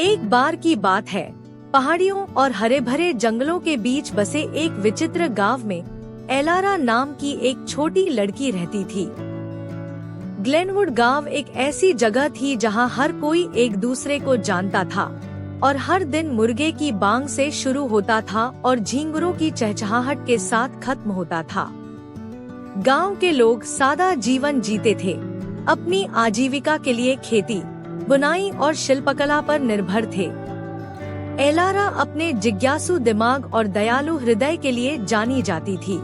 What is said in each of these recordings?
एक बार की बात है, पहाड़ियों और हरे भरे जंगलों के बीच बसे एक विचित्र गांव में एलारा नाम की एक छोटी लड़की रहती थी। ग्लेनवुड गांव एक ऐसी जगह थी जहां हर कोई एक दूसरे को जानता था और हर दिन मुर्गे की बांग से शुरू होता था और झींगुरों की चहचहाहट के साथ खत्म होता था। गांव के लोग सादा जीवन जीते थे, अपनी आजीविका के लिए खेती, बुनाई और शिल्पकला पर निर्भर थे। एलारा अपने जिज्ञासु दिमाग और दयालु हृदय के लिए जानी जाती थी।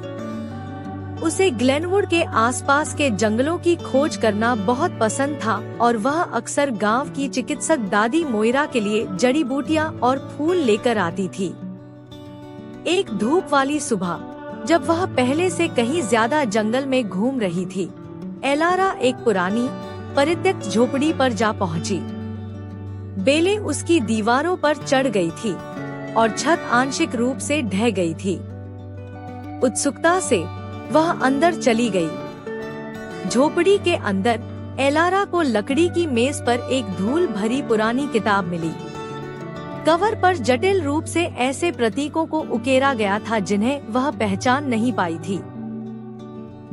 उसे ग्लेनवुड के आसपास के जंगलों की खोज करना बहुत पसंद था और वह अक्सर गांव की चिकित्सक दादी मोइरा के लिए जड़ी बूटियां और फूल लेकर आती थी। एक धूप वाली सुबह, जब वह पहले से कहीं ज्यादा जंगल में घूम रही थी, एलारा एक पुरानी परित्यक्त झोपड़ी पर जा पहुंची। बेलें उसकी दीवारों पर चढ़ गई थी और छत आंशिक रूप से ढह गई थी। उत्सुकता से वह अंदर चली गई। झोपड़ी के अंदर एलारा को लकड़ी की मेज पर एक धूल भरी पुरानी किताब मिली। कवर पर जटिल रूप से ऐसे प्रतीकों को उकेरा गया था जिन्हें वह पहचान नहीं पाई थी।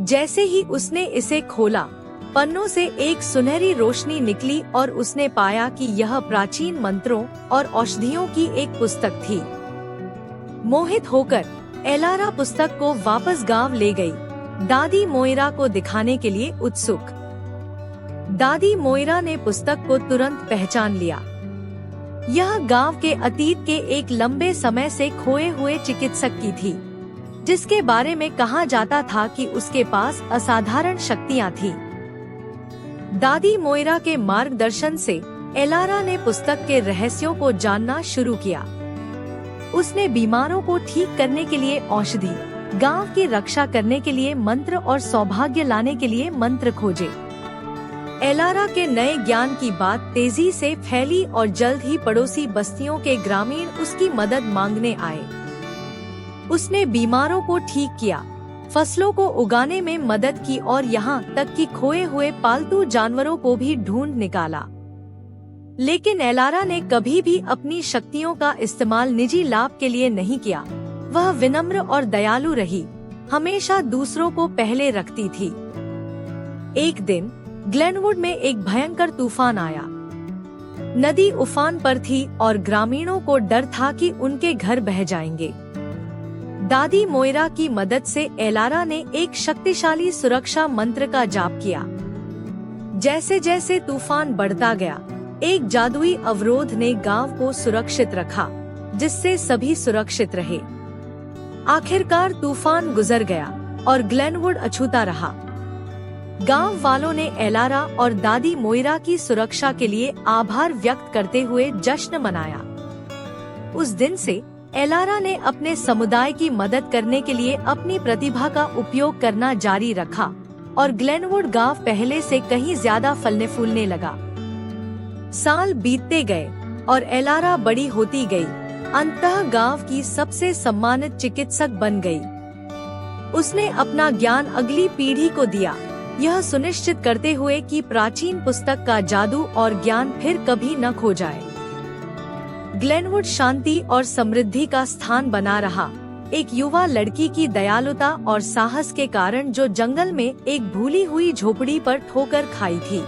जैसे ही उसने इसे खोला, पन्नों से एक सुनहरी रोशनी निकली और उसने पाया कि यह प्राचीन मंत्रों और औषधियों की एक पुस्तक थी। मोहित होकर एलारा पुस्तक को वापस गांव ले गई, दादी मोइरा को दिखाने के लिए उत्सुक। दादी मोइरा ने पुस्तक को तुरंत पहचान लिया। यह गांव के अतीत के एक लंबे समय से खोए हुए चिकित्सक की थी, जिसके बारे में कहा जाता था कि उसके पास असाधारण शक्तियां थीं। दादी मोइरा के मार्गदर्शन से एलारा ने पुस्तक के रहस्यों को जानना शुरू किया। उसने बीमारों को ठीक करने के लिए औषधि, गांव की रक्षा करने के लिए मंत्र और सौभाग्य लाने के लिए मंत्र खोजे। एलारा के नए ज्ञान की बात तेजी से फैली और जल्द ही पड़ोसी बस्तियों के ग्रामीण उसकी मदद मांगने आए। उसने बीमारों को ठीक किया, फसलों को उगाने में मदद की और यहाँ तक कि खोए हुए पालतू जानवरों को भी ढूंढ निकाला। लेकिन एलारा ने कभी भी अपनी शक्तियों का इस्तेमाल निजी लाभ के लिए नहीं किया। वह विनम्र और दयालु रही, हमेशा दूसरों को पहले रखती थी। एक दिन ग्लेनवुड में एक भयंकर तूफान आया। नदी उफान पर थी और ग्रामीणों को डर था कि उनके घर बह जाएंगे। दादी मोइरा की मदद से एलारा ने एक शक्तिशाली सुरक्षा मंत्र का जाप किया। जैसे जैसे तूफान बढ़ता गया, एक जादुई अवरोध ने गांव को सुरक्षित रखा, जिससे सभी सुरक्षित रहे। आखिरकार तूफान गुजर गया और ग्लेनवुड अछूता रहा। गांव वालों ने एलारा और दादी मोइरा की सुरक्षा के लिए आभार व्यक्त करते हुए जश्न मनाया। उस दिन से एलारा ने अपने समुदाय की मदद करने के लिए अपनी प्रतिभा का उपयोग करना जारी रखा और ग्लेनवुड गांव पहले से कहीं ज्यादा फलने फूलने लगा। साल बीतते गए और एलारा बड़ी होती गई, अंततः गांव की सबसे सम्मानित चिकित्सक बन गई। उसने अपना ज्ञान अगली पीढ़ी को दिया, यह सुनिश्चित करते हुए कि प्राचीन पुस्तक का जादू और ज्ञान फिर कभी न खो जाए। ग्लेनवुड शांति और समृद्धि का स्थान बना रहा, एक युवा लड़की की दयालुता और साहस के कारण जो जंगल में एक भूली हुई झोपड़ी पर ठोकर खाई थी।